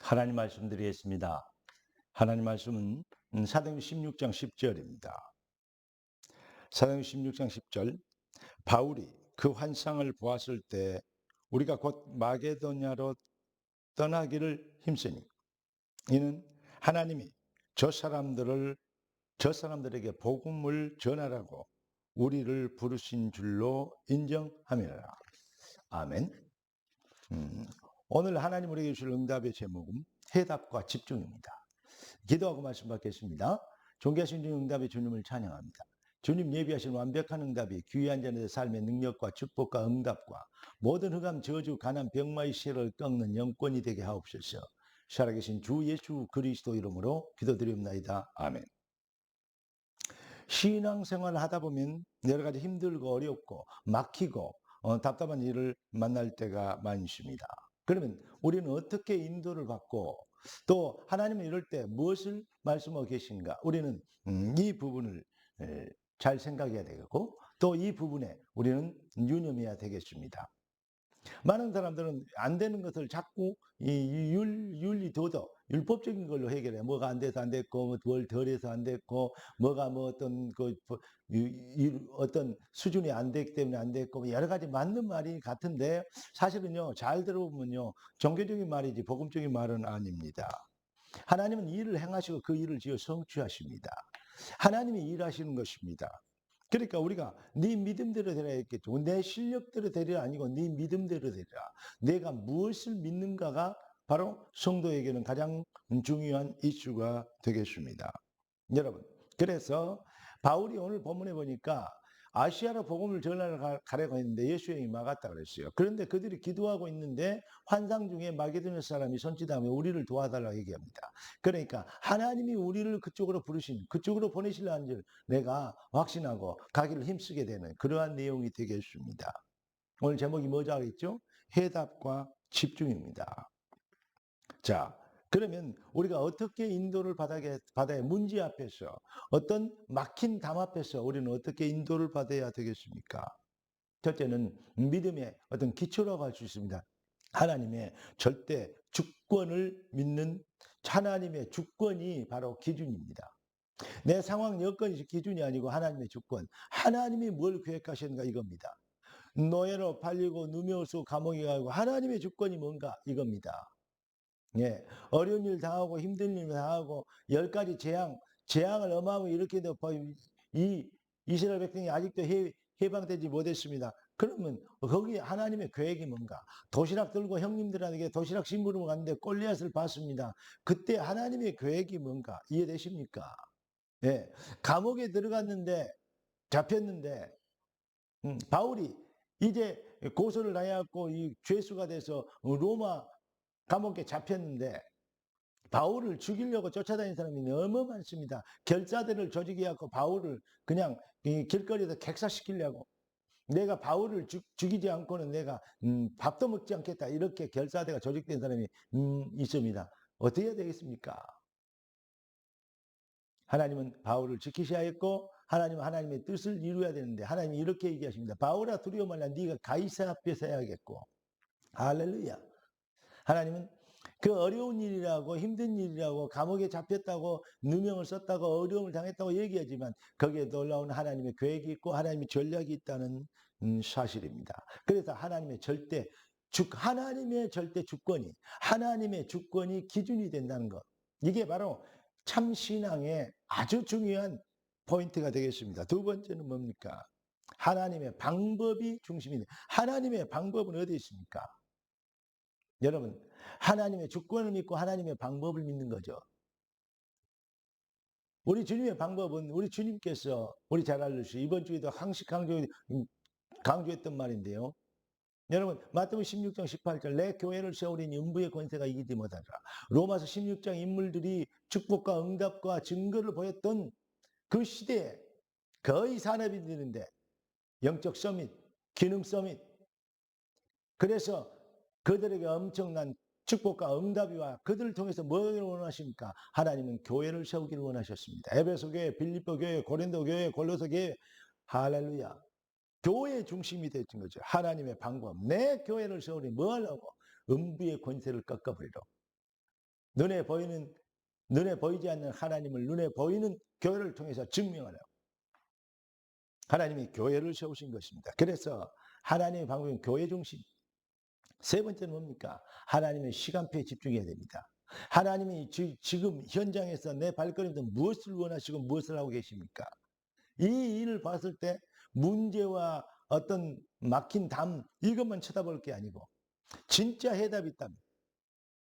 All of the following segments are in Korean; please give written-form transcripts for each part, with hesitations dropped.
하나님 말씀 드리겠습니다. 하나님 말씀은 사도행전 16장 10절입니다. 사도행전 16장 10절 바울이 그 환상을 보았을 때 우리가 곧 마게도냐로 떠나기를 힘쓰니 이는 하나님이 저 사람들에게 복음을 전하라고 우리를 부르신 줄로 인정함이라. 아멘. 오늘 하나님 우리에게 주실 응답의 제목은 해답과 집중입니다. 기도하고 말씀 받겠습니다. 존귀하신 주님 응답의 주님을 찬양합니다. 주님 예비하신 완벽한 응답이 귀한 자들의 삶의 능력과 축복과 응답과 모든 흑암 저주 가난 병마의 시를 꺾는 영권이 되게 하옵소서. 살아계신 주 예수 그리스도 이름으로 기도드립니다. 아멘. 신앙생활을 하다 보면 여러 가지 힘들고 어렵고 막히고 답답한 일을 만날 때가 많습니다. 그러면 우리는 어떻게 인도를 받고 또 하나님은 이럴 때 무엇을 말씀하고 계신가? 우리는 이 부분을 잘 생각해야 되고 또 이 부분에 우리는 유념해야 되겠습니다. 많은 사람들은 안 되는 것을 자꾸 윤리, 도덕, 율법적인 걸로 해결해. 뭐가 안 돼서 안 됐고, 뭘 덜해서 안 됐고, 뭐가 뭐 어떤 어떤 수준이 안 됐기 때문에 안 됐고, 뭐 여러 가지 맞는 말이 같은데 사실은요, 잘 들어보면요, 종교적인 말이지 복음적인 말은 아닙니다. 하나님은 일을 행하시고 그 일을 지어 성취하십니다. 하나님이 일하시는 것입니다. 그러니까 우리가 네 믿음대로 되라 했겠죠. 내 실력대로 되리라 아니고 네 믿음대로 되리라. 내가 무엇을 믿는가가 바로 성도에게는 가장 중요한 이슈가 되겠습니다. 여러분, 그래서 바울이 오늘 본문에 보니까 아시아로 복음을 전하러 가려고 했는데 예수의 영이 막았다 그랬어요. 그런데 그들이 기도하고 있는데 환상 중에 마게도냐 사람이 손짓하며 우리를 도와달라고 얘기합니다. 그러니까 하나님이 우리를 그쪽으로 부르신, 그쪽으로 보내시려는 줄 내가 확신하고 가기를 힘쓰게 되는 그러한 내용이 되겠습니다. 오늘 제목이 뭐죠 하겠죠? 해답과 집중입니다. 자, 그러면 우리가 어떻게 인도를 받아야 문제 앞에서 어떤 막힌 담 앞에서 우리는 어떻게 인도를 받아야 되겠습니까? 첫째는 믿음의 어떤 기초라고 할 수 있습니다. 하나님의 절대 주권을 믿는 하나님의 주권이 바로 기준입니다. 내 상황 여건이 기준이 아니고 하나님의 주권. 하나님이 뭘 계획하셨는가 이겁니다. 노예로 팔리고 누명을 쓰고 감옥에 가고 하나님의 주권이 뭔가 이겁니다. 예, 어려운 일 당하고 힘든 일 당하고 10가지 재앙을 어마어마하게 일으키는데 이 이스라엘 백성이 아직도 해방되지 못했습니다. 그러면 거기 하나님의 계획이 뭔가? 도시락 들고 형님들에게 도시락 심부름을 갔는데 골리앗을 봤습니다. 그때 하나님의 계획이 뭔가? 이해되십니까? 예, 감옥에 들어갔는데 잡혔는데 바울이 이제 고소를 당해갖고 이 죄수가 돼서 로마 감옥에 잡혔는데 바울을 죽이려고 쫓아다니는 사람이 너무 많습니다. 결사대를 조직해갖고 바울을 그냥 길거리에서 객사시키려고 내가 바울을 죽이지 않고는 내가 밥도 먹지 않겠다 이렇게 결사대가 조직된 사람이 있습니다. 어떻게 해야 되겠습니까? 하나님은 바울을 지키셔야 했고 하나님은 하나님의 뜻을 이루어야 되는데 하나님이 이렇게 얘기하십니다. 바울아 두려워 말라 네가 가이사 앞에서 해야겠고 할렐루야. 하나님은 그 어려운 일이라고 힘든 일이라고 감옥에 잡혔다고 누명을 썼다고 어려움을 당했다고 얘기하지만 거기에 놀라운 하나님의 계획이 있고 하나님의 전략이 있다는 사실입니다. 그래서 하나님의 절대 주권이 하나님의 주권이 기준이 된다는 것. 이게 바로 참 신앙의 아주 중요한 포인트가 되겠습니다. 두 번째는 뭡니까? 하나님의 방법이 중심이네. 하나님의 방법은 어디 있습니까? 여러분, 하나님의 주권을 믿고 하나님의 방법을 믿는 거죠. 우리 주님의 방법은 우리 주님께서 우리 잘 알듯이 이번 주에도 항상 강조했던 말인데요. 여러분, 마태복음 16장 18절 내 교회를 세우리니 음부의 권세가 이기지 못하리라. 로마서 16장 인물들이 축복과 응답과 증거를 보였던 그 시대에 거의 산업이 되는데 영적 서밋, 기능 서밋. 그래서 그들에게 엄청난 축복과 응답이와 그들을 통해서 뭘 원하십니까? 하나님은 교회를 세우기를 원하셨습니다. 에베소 교회, 빌립보 교회, 고린도 교회, 골로새 교회, 할렐루야. 교회의 중심이 됐던 거죠. 하나님의 방법. 내 교회를 세우니 뭐 하려고? 음부의 권세를 꺾어버리러. 눈에 보이지 않는 하나님을 눈에 보이는 교회를 통해서 증명하라. 하나님이 교회를 세우신 것입니다. 그래서 하나님의 방법은 교회 중심. 세 번째는 뭡니까? 하나님의 시간표에 집중해야 됩니다. 하나님이 지금 현장에서 내 발걸음도 무엇을 원하시고 무엇을 하고 계십니까? 이 일을 봤을 때 문제와 어떤 막힌 담 이것만 쳐다볼 게 아니고 진짜 해답이 있다면,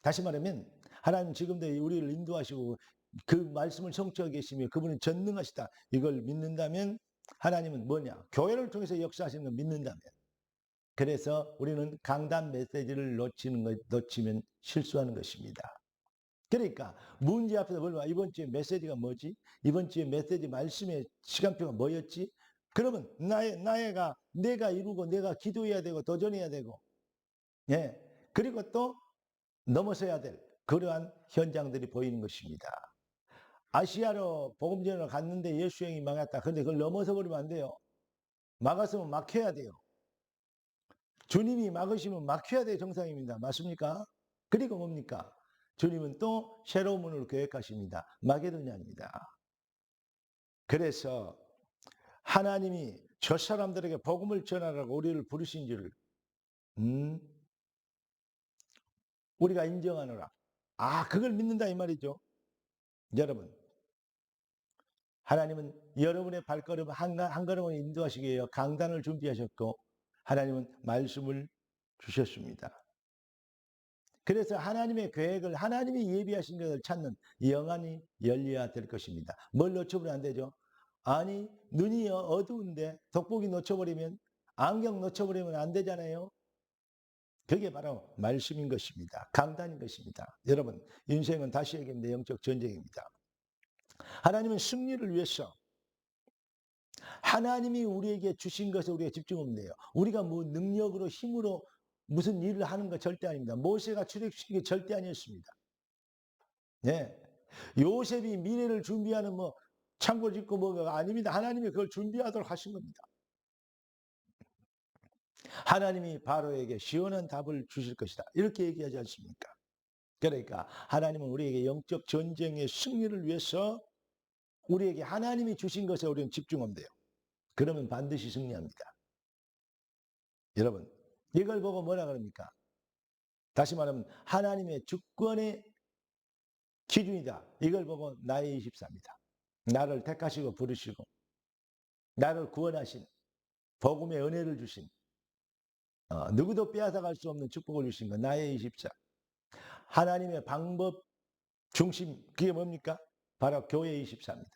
다시 말하면 하나님 지금도 우리를 인도하시고 그 말씀을 성취하고 계시며 그분은 전능하시다 이걸 믿는다면, 하나님은 뭐냐? 교회를 통해서 역사하시는 걸 믿는다면, 그래서 우리는 강단 메시지를 놓치면 실수하는 것입니다. 그러니까 문제 앞에서 뭘 봐? 이번 주에 메시지가 뭐지? 이번 주에 메시지 말씀의 시간표가 뭐였지? 그러면 내가 이루고 내가 기도해야 되고 도전해야 되고, 예, 그리고 또 넘어서야 될 그러한 현장들이 보이는 것입니다. 아시아로 복음전을 갔는데 예수 형이 막았다. 근데 그걸 넘어서 버리면 안 돼요. 막았으면 막혀야 돼요. 주님이 막으시면 막혀야 될 정상입니다. 맞습니까? 그리고 뭡니까? 주님은 또 새로운 문을 계획하십니다. 마게도냐입니다. 그래서 하나님이 저 사람들에게 복음을 전하라고 우리를 부르신 줄을 우리가 인정하노라. 그걸 믿는다 이 말이죠. 여러분, 하나님은 여러분의 발걸음 한 걸음을 인도하시기 위해 강단을 준비하셨고 하나님은 말씀을 주셨습니다. 그래서 하나님의 계획을, 하나님이 예비하신 것을 찾는 영안이 열려야 될 것입니다. 뭘 놓쳐버리면 안 되죠? 아니, 눈이 어두운데 돋보기 놓쳐버리면, 안경 놓쳐버리면 안 되잖아요. 그게 바로 말씀인 것입니다. 강단인 것입니다. 여러분, 인생은 다시 얘기했는데 영적 전쟁입니다. 하나님은 승리를 위해서 하나님이 우리에게 주신 것에 우리가 집중하면 돼요. 우리가 뭐 능력으로 힘으로 무슨 일을 하는 거 절대 아닙니다. 모세가 출애굽시킨 게 절대 아니었습니다. 네. 요셉이 미래를 준비하는 뭐 창고 짓고 뭐가 아닙니다. 하나님이 그걸 준비하도록 하신 겁니다. 하나님이 바로에게 시원한 답을 주실 것이다. 이렇게 얘기하지 않습니까? 그러니까 하나님은 우리에게 영적 전쟁의 승리를 위해서 우리에게 하나님이 주신 것에 우리는 집중하면 돼요. 그러면 반드시 승리합니다. 여러분, 이걸 보고 뭐라 그럽니까? 다시 말하면 하나님의 주권의 기준이다. 이걸 보고 나의 24입니다. 나를 택하시고 부르시고 나를 구원하신, 복음의 은혜를 주신, 누구도 빼앗아갈 수 없는 축복을 주신 것, 나의 24. 하나님의 방법 중심, 그게 뭡니까? 바로 교회 24입니다.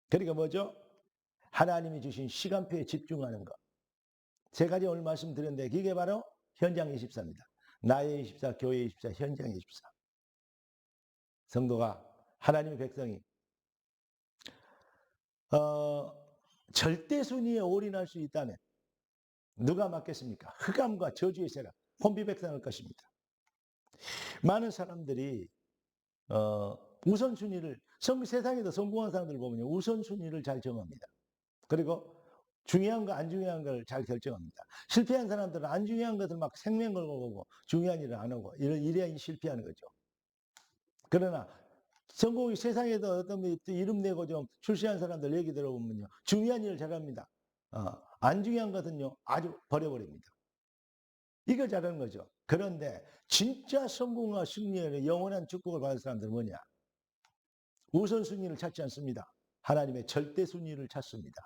그러니까 뭐죠? 하나님이 주신 시간표에 집중하는 것. 세 가지 오늘 말씀드렸는데 그게 바로 현장 24입니다. 나의 24, 교회 24, 현장 24. 성도가, 하나님의 백성이 절대 순위에 올인할 수 있다면 누가 맡겠습니까? 흑암과 저주의 세력, 혼비백산할 것입니다. 많은 사람들이 우선순위를, 세상에서 성공한 사람들을 보면 우선순위를 잘 정합니다. 그리고 중요한 거, 안 중요한 걸 잘 결정합니다. 실패한 사람들은 안 중요한 것을 막 생명 걸고 보고 중요한 일을 안 하고 이래야 실패하는 거죠. 그러나 성공이 세상에도 어떤 이름 내고 좀 출세한 사람들 얘기 들어보면요, 중요한 일을 잘합니다. 안 중요한 것은요 아주 버려버립니다. 이걸 잘하는 거죠. 그런데 진짜 성공과 승리의 영원한 축복을 받은 사람들은 뭐냐? 우선순위를 찾지 않습니다. 하나님의 절대 순위를 찾습니다.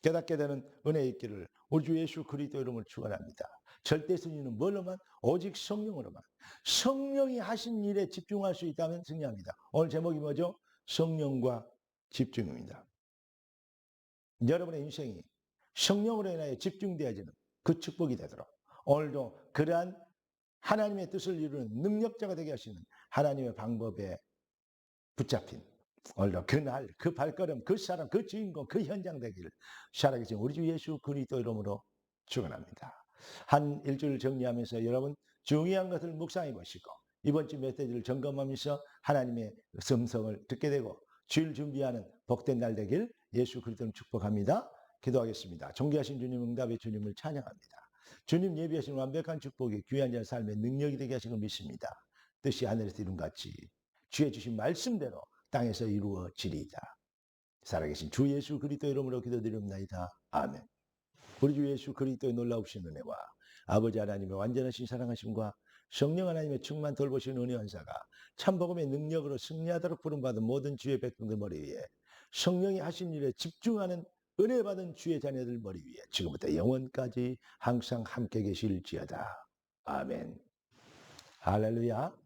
깨닫게 되는 은혜 있기를 우리 주 예수 그리스도 이름을 축원합니다. 절대 순위는 뭘로만? 오직 성령으로만. 성령이 하신 일에 집중할 수 있다면 승리합니다. 오늘 제목이 뭐죠? 성령과 집중입니다. 여러분의 인생이 성령으로 인하여 집중되어지는 그 축복이 되도록 오늘도 그러한 하나님의 뜻을 이루는 능력자가 되게 하시는 하나님의 방법에 붙잡힌 오늘도 그날, 그 발걸음, 그 사람, 그 주인공, 그 현장 되기를 살아계신 우리 주 예수 그리스도 이름으로 축원합니다. 한 일주일 정리하면서 여러분 중요한 것을 묵상해 보시고 이번 주 메시지를 점검하면서 하나님의 음성을 듣게 되고 주일 준비하는 복된 날 되길 예수 그리스도는 축복합니다. 기도하겠습니다. 존귀하신 주님, 응답의 주님을 찬양합니다. 주님 예비하신 완벽한 축복이 귀한 자의 삶의 능력이 되게 하신 걸 믿습니다. 뜻이 하늘에서 이룬 같이 주의 주신 말씀대로 땅에서 이루어지리이다. 살아계신 주 예수 그리스도 이름으로 기도드립니다. 아멘. 우리 주 예수 그리스도의 놀라우신 은혜와 아버지 하나님의 완전하신 사랑하심과 성령 하나님의 충만 돌보신 은혜 원사가 참복음의 능력으로 승리하도록 부름받은 모든 주의 백성들 머리 위에 성령이 하신 일에 집중하는 은혜 받은 주의 자녀들 머리 위에 지금부터 영원까지 항상 함께 계실지어다. 아멘. 할렐루야.